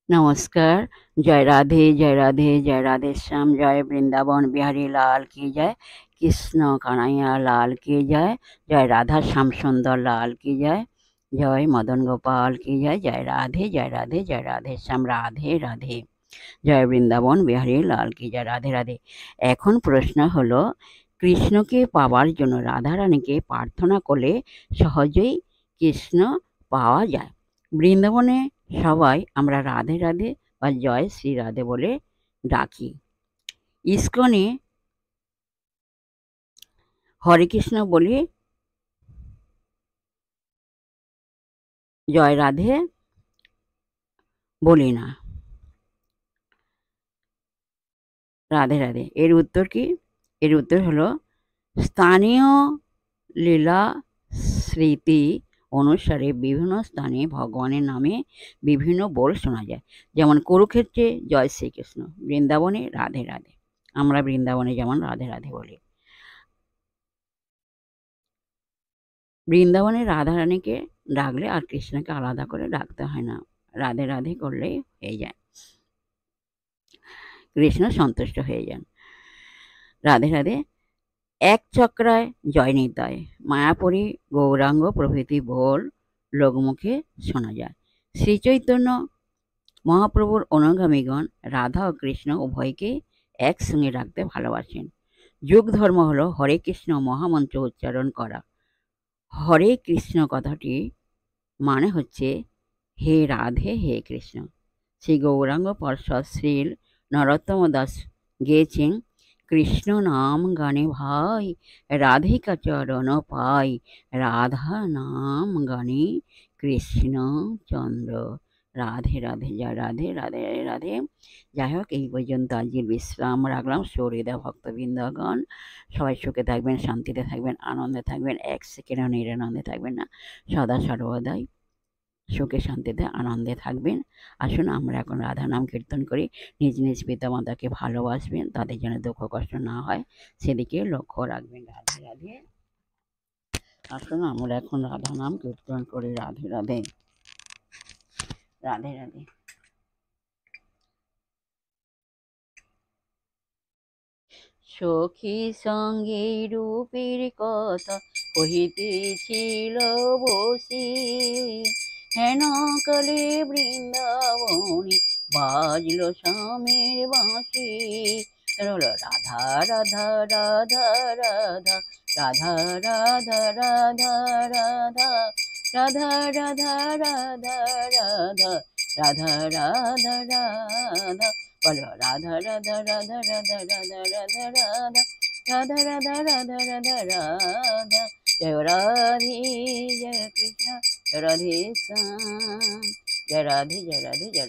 नमस्कार। जय राधे जय राधे जय राधे श्याम। जय वृंदावन बिहारी लाल की जय। कृष्ण कन्हैया लाल की जय। जय राधा श्याम सुंदर लाल की जय। जय मदन गोपाल की जय। जय राधे जय राधे जय राधे श्याम। राधे राधे। जय বৃন্দাবন বিহারী লাল কি জয়। রাধে রাধে। এখন প্রশ্ন হলো, কৃষ্ণকে পাওয়ার জন্য রাধারানীকে প্রার্থনা করলে সহজেই কৃষ্ণ পাওয়া যায়। বৃন্দাবনে সবাই আমরা রাধে রাধে বা জয় শ্রী রাধে বলে ডাকি। ইস্কনে হরে কৃষ্ণ বলি, জয় রাধে বলি না। রাধে রাধে। এর উত্তর কি? এর উত্তর হলো, স্থানীয় লীলা স্মৃতি অনুসারে বিভিন্ন স্থানে ভগবানের নামে বিভিন্ন বল শোনা যায়। যেমন কুরুক্ষেত্রে জয় শ্রীকৃষ্ণ, বৃন্দাবনে রাধে রাধে। আমরা বৃন্দাবনে যেমন রাধে রাধে বলি। বৃন্দাবনে রাধারানীকে ডাকলে আর কৃষ্ণকে আলাদা করে ডাকতে হয় না, রাধে রাধে করলেই হয়ে যায়, কৃষ্ণ সন্তুষ্ট হয়ে যান। রাধে রাধে। এক চক্রায় জয় নিতাই, মায়াপুরী, গৌরাঙ্গ প্রভৃতি বল লোকমুখে শোনা যায়। শ্রীচৈতন্য মহাপ্রভুর অনুগামীগণ রাধা ও কৃষ্ণ উভয়কে একসঙ্গে রাখতে ভালোবাসেন। যুগ ধর্ম হলো হরে কৃষ্ণ মহামন্ত্র উচ্চারণ করা। হরে কৃষ্ণ কথাটি মানে হচ্ছে হে রাধে হে কৃষ্ণ। শ্রী গৌরাঙ্গ পার্ষদ শ্রীল নরোত্তম দাস গেয়েছেন, কৃষ্ণ নাম গানে ভাই রাধিকা চরণ পাই, রাধা নাম গানে কৃষ্ণ চন্দ্র। রাধে রাধে জয় রাধে রাধে রাধে। যাই হোক, এই পর্যন্ত আজকের বিশ্রাম রাখলাম। সৌহৃদয় ভক্তবৃন্দগণ সবাই সুখে থাকবেন, শান্তিতে থাকবেন, আনন্দে থাকবেন, এক সেকেন্ডও নিরানন্দে থাকবেন না, সদা সর্বদাই সুখে শান্তিতে আনন্দে থাকবেন। আসুন আমরা এখন রাধা নাম কীর্তন করি। নিজ নিজ পিতামাতাকে ভালোবাসবেন, তাদের যেন দুঃখ কষ্ট না হয় সেদিকে লক্ষ্য রাখবেন। রাধে রাধে। আসুন আমরা এখন রাধা নাম কীর্তন করি। রাধে রাধে রাধে রাধে। সখী সঙ্গে রূপের কথা কহিতেছিল বসি, হেন কালে বৃন্দাবনে বাজল স্বামীর বাঁশি। রাধা রাধা রাধা রাধা রাধা রাধা রাধা রাধা রাধা রাধা রাধা রাধা রাধা রাধা রাধা। বলো রাধা রাধা রাধা রাধা রাধা রাধা রাধা রাধা রাধা রাধা রাধা রাধা। জয় রাধে জয় কৃষ্ণ রাধে শ্যাম। জয় রাধে জয় রাধে জয়।